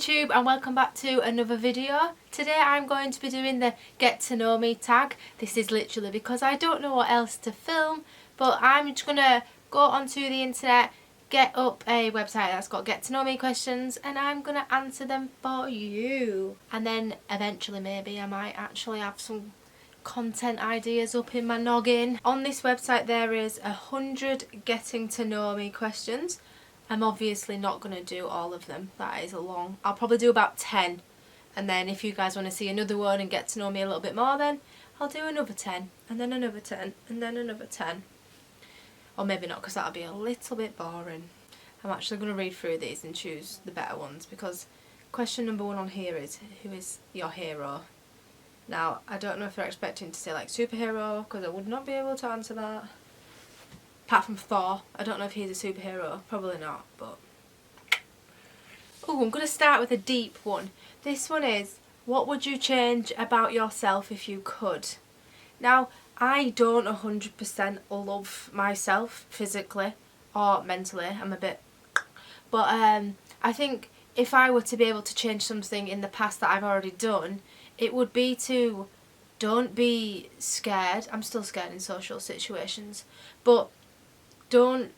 YouTube and welcome back to another video. Today I'm going to be doing the get to know me tag. This is literally because I don't know what else to film, but I'm just going to go onto the internet, get up a website that's got get to know me questions, and I'm going to answer them for you. And then eventually maybe I might actually have some content ideas up in my noggin. On this website there is 100 getting to know me questions. I'm obviously not going to do all of them, that is a long, I'll probably do about 10, and then if you guys want to see another one and get to know me a little bit more, then I'll do another 10, and then another 10, and then another 10. Or maybe not, because that'll be a little bit boring. I'm actually going to read through these and choose the better ones, because question number 1 on here is, who is your hero? Now, I don't know if they're expecting to say like superhero, because I would not be able to answer that. Apart from Thor, I don't know if he's a superhero, probably not, but... Oh, I'm going to start with a deep one. This one is, what would you change about yourself if you could? Now, I don't 100% love myself physically or mentally, I'm a bit... But I think if I were to be able to change something in the past that I've already done, it would be to don't be scared. I'm still scared in social situations, but don't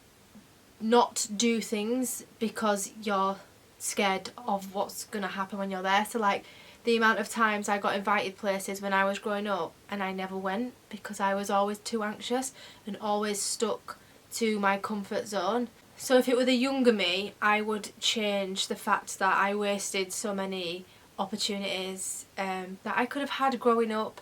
not do things because you're scared of what's going to happen when you're there. So like the amount of times I got invited places when I was growing up and I never went because I was always too anxious and always stuck to my comfort zone. So if it were the younger me, I would change the fact that I wasted so many opportunities that I could have had growing up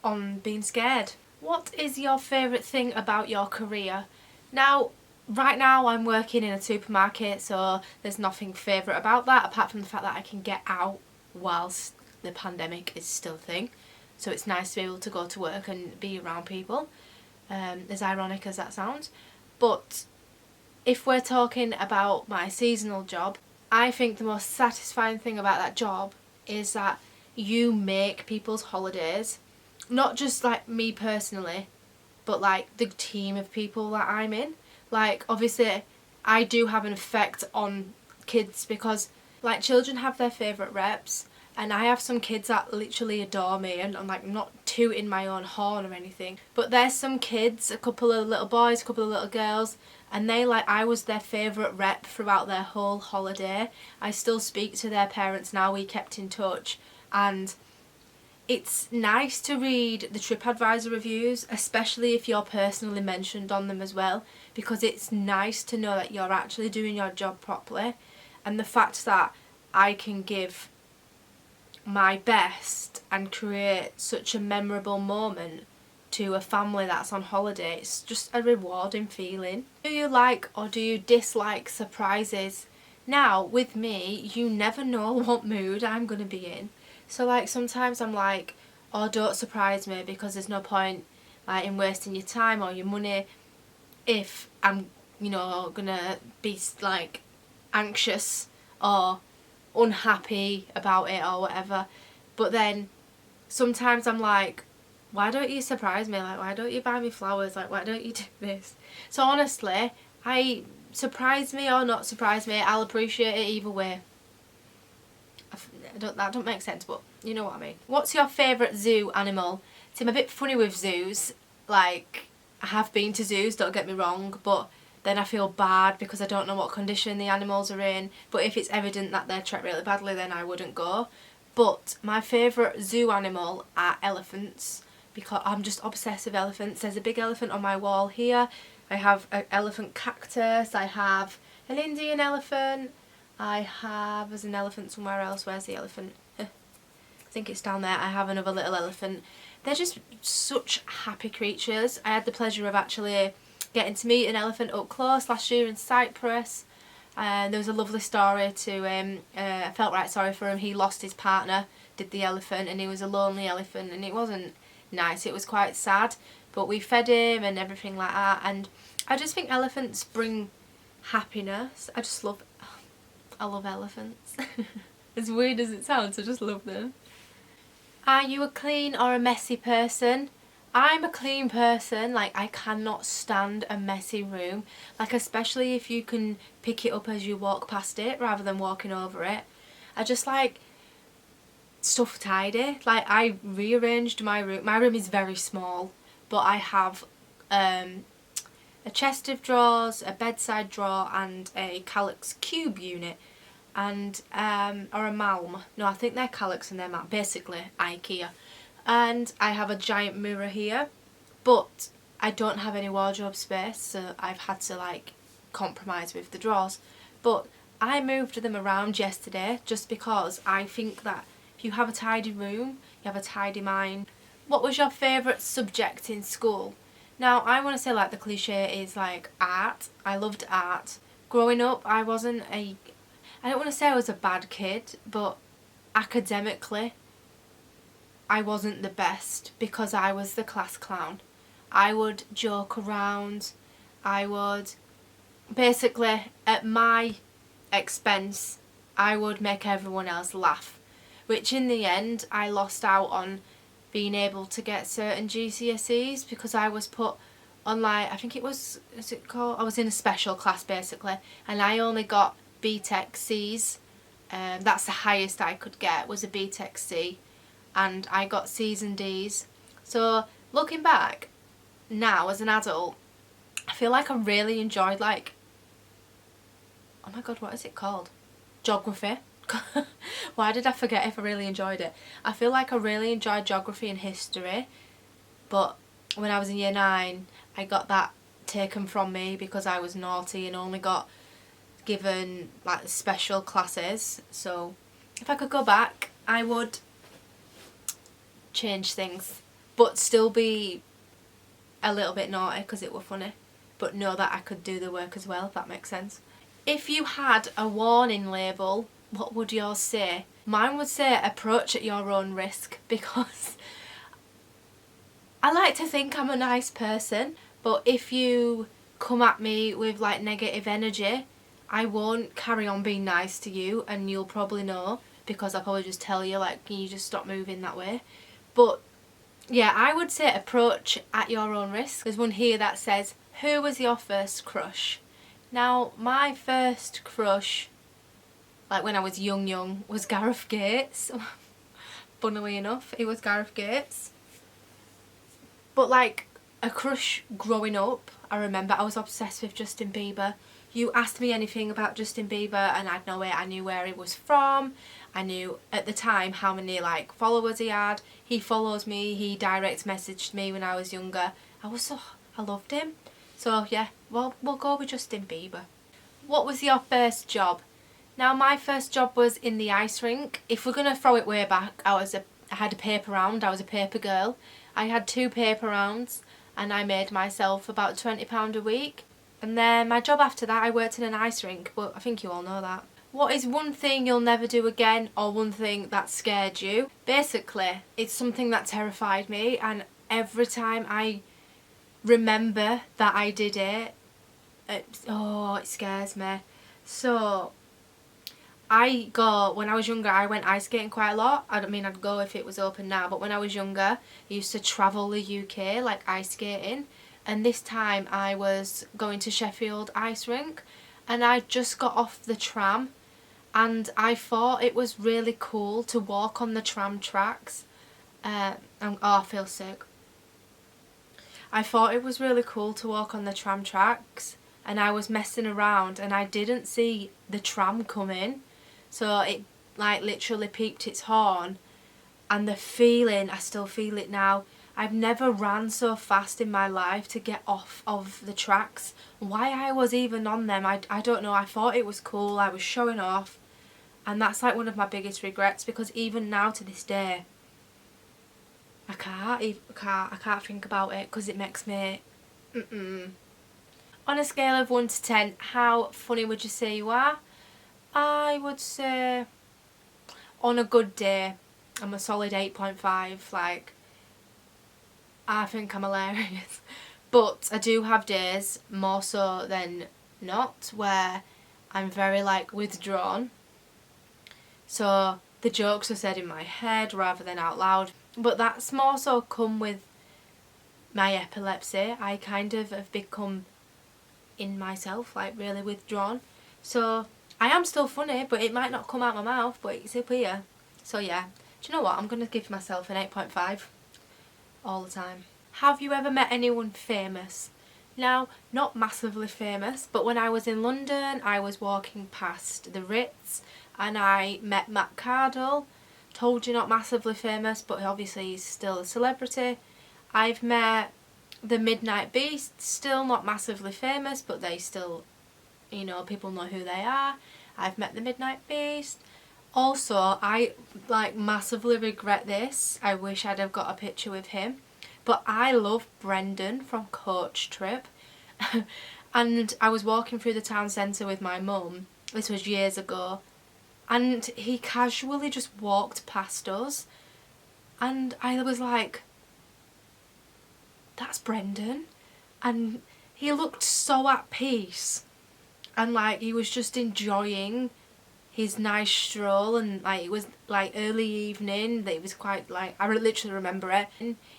on being scared. What is your favourite thing about your career? Now, right now I'm working in a supermarket, so there's nothing favourite about that apart from the fact that I can get out whilst the pandemic is still a thing. So it's nice to be able to go to work and be around people, as ironic as that sounds. But if we're talking about my seasonal job, I think the most satisfying thing about that job is that you make people's holidays. Not just like me personally, but like the team of people that I'm in. Like obviously I do have an effect on kids because like children have their favourite reps, and I have some kids that literally adore me, and I'm like not tooting my own horn or anything, but there's some kids, a couple of little boys, a couple of little girls, and they like I was their favourite rep throughout their whole holiday. I still speak to their parents now, we kept in touch, and it's nice to read the TripAdvisor reviews, especially if you're personally mentioned on them as well, because it's nice to know that you're actually doing your job properly. And the fact that I can give my best and create such a memorable moment to a family that's on holiday, it's just a rewarding feeling. Do you like or do you dislike surprises? Now, with me, you never know what mood I'm going to be in. So like sometimes I'm like, oh, don't surprise me, because there's no point like in wasting your time or your money if I'm, you know, gonna be like anxious or unhappy about it or whatever. But then sometimes I'm like, why don't you surprise me? Like, why don't you buy me flowers? Like, why don't you do this? So honestly, surprise me or not surprise me, I'll appreciate it either way. That don't make sense, but you know what I mean. What's your favourite zoo animal? See, I'm a bit funny with zoos. Like, I have been to zoos, don't get me wrong, but then I feel bad because I don't know what condition the animals are in. But if it's evident that they're treated really badly, then I wouldn't go. But my favourite zoo animal are elephants, because I'm just obsessed with elephants. There's a big elephant on my wall here. I have an elephant cactus. I have an Indian elephant. There's an elephant somewhere else. Where's the elephant? I think it's down there. I have another little elephant. They're just such happy creatures. I had the pleasure of actually getting to meet an elephant up close last year in Cyprus. There was a lovely story to I felt right sorry for him. He lost his partner, did the elephant, and he was a lonely elephant, and it wasn't nice. It was quite sad, but we fed him and everything like that, and I just think elephants bring happiness. I love elephants. As weird as it sounds, I just love them. Are you a clean or a messy person? I'm a clean person. Like, I cannot stand a messy room. Like, especially if you can pick it up as you walk past it rather than walking over it. I just like stuff tidy. Like, I rearranged my room. My room is very small, but I have a chest of drawers, a bedside drawer, and a Kallax cube unit, and or a Malm. No, I think they're Kallax and they're Malm. Basically, IKEA. And I have a giant mirror here, but I don't have any wardrobe space, so I've had to like compromise with the drawers. But I moved them around yesterday just because I think that if you have a tidy room, you have a tidy mind. What was your favourite subject in school? Now, I want to say, like, the cliche is like art. I loved art. Growing up, I don't want to say I was a bad kid, but academically I wasn't the best because I was the class clown. I would joke around. I would basically, at my expense, I would make everyone else laugh, which in the end I lost out on being able to get certain GCSEs because I was put on, like, I think it was, is it called? I was in a special class basically, and I only got BTEC Cs. That's the highest I could get, was a BTEC C, and I got Cs and Ds. So looking back now as an adult, I feel like I really enjoyed, like, oh my god, what is it called? Geography. Why did I forget if I really enjoyed it? I feel like I really enjoyed geography and history, but when I was in year 9 I got that taken from me because I was naughty and only got given like special classes. So if I could go back, I would change things but still be a little bit naughty because it were funny, but know that I could do the work as well, if that makes sense. If you had a warning label, what would yours say? Mine would say approach at your own risk, because I like to think I'm a nice person, but if you come at me with like negative energy, I won't carry on being nice to you, and you'll probably know because I'll probably just tell you, like, can you just stop moving that way? But yeah, I would say approach at your own risk. There's one here that says, who was your first crush? Now, my first crush, like when I was young, was Gareth Gates. Funnily enough, it was Gareth Gates. But like a crush growing up, I remember I was obsessed with Justin Bieber. You asked me anything about Justin Bieber and I'd know it. I knew where he was from. I knew at the time how many like followers he had. He follows me. He direct messaged me when I was younger. I loved him. So yeah, well, we'll go with Justin Bieber. What was your first job? Now, my first job was in the ice rink. If we're going to throw it way back, I had a paper round. I was a paper girl. I had 2 paper rounds and I made myself about £20 a week. And then my job after that, I worked in an ice rink, but I think you all know that. What is one thing you'll never do again, or one thing that scared you? Basically, it's something that terrified me, and every time I remember that I did it, it scares me. So when I was younger, I went ice skating quite a lot. I don't mean I'd go if it was open now, but when I was younger, I used to travel the UK, like, ice skating. And this time I was going to Sheffield Ice Rink, and I just got off the tram, and I thought it was really cool to walk on the tram tracks. I feel sick. I thought it was really cool to walk on the tram tracks, and I was messing around and I didn't see the tram come in, so it like literally peeped its horn, and the feeling, I still feel it now. I've never ran so fast in my life to get off of the tracks. Why I was even on them, I don't know. I thought it was cool, I was showing off, and that's like one of my biggest regrets, because even now to this day I can't think about it because it makes me On a scale of 1 to 10, how funny would you say you are? I would say on a good day I'm a solid 8.5. Like, I think I'm hilarious. But I do have days, more so than not, where I'm very like withdrawn. So the jokes are said in my head rather than out loud. But that's more so come with my epilepsy. I kind of have become in myself, like really withdrawn. So I am still funny, but it might not come out my mouth, but it's up here. So yeah, do you know what? I'm going to give myself an 8.5 all the time. Have you ever met anyone famous? Now, not massively famous, but when I was in London, I was walking past the Ritz and I met Matt Cardle. Told you not massively famous, but obviously he's still a celebrity. I've met the Midnight Beast, still not massively famous, but they still, you know, people know who they are. I've met the Midnight Beast. Also, I like massively regret this. I wish I'd have got a picture with him. But I love Brendan from Coach Trip. And I was walking through the town centre with my mum. This was years ago. And he casually just walked past us. And I was like, that's Brendan. And he looked so at peace. And like he was just enjoying his nice stroll, and like it was like early evening, that it was quite like, I literally remember it.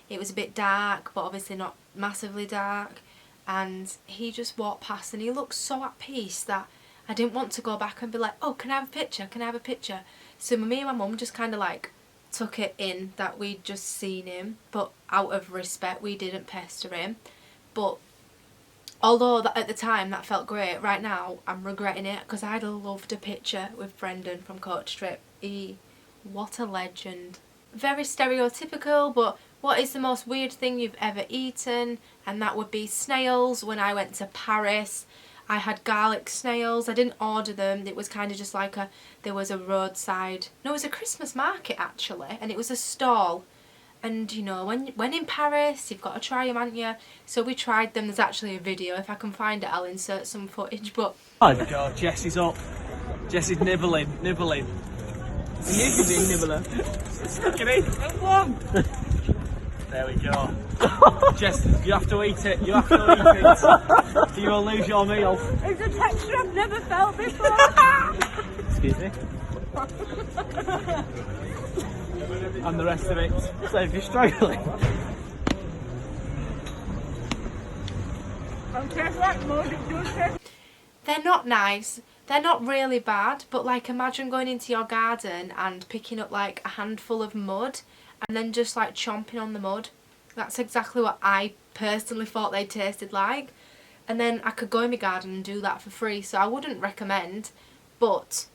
It was a bit dark, but obviously not massively dark, and he just walked past and he looked so at peace that I didn't want to go back and be like, oh, can I have a picture, can I have a picture? So me and my mum just kind of like took it in that we'd just seen him, but out of respect we didn't pester him. But although that at the time that felt great, right now I'm regretting it, because I'd loved a picture with Brendan from Coach Trip. What a legend. Very stereotypical, but what is the most weird thing you've ever eaten? And that would be snails. When I went to Paris, I had garlic snails. I didn't order them. It was kind of just like there was a roadside, no, it was a Christmas market actually, and it was a stall. And you know, when in Paris, you've got to try them, haven't you? So we tried them. There's actually a video. If I can find it, I'll insert some footage. But oh my God, Jessie's up. Jessie's nibbling. You can do nibbler. Look at it. One. There we go. Jess, you have to eat it. You have to eat it. You will lose your meal. It's a texture I've never felt before. Excuse me. And the rest of it. So if you're struggling. they're not nice. They're not really bad, but like imagine going into your garden and picking up like a handful of mud and then just like chomping on the mud. That's exactly what I personally thought they tasted like. And then I could go in my garden and do that for free, so I wouldn't recommend. But,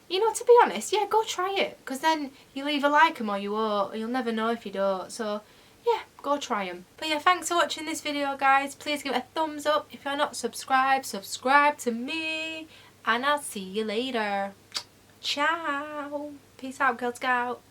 you know, to be honest, yeah, go try it, because then you'll either like them or you won't. You'll never know if you don't. So, yeah, go try them. But yeah, thanks for watching this video, guys. Please give it a thumbs up. If you're not subscribed, subscribe to me. And I'll see you later. Ciao. Peace out, Girl Scout.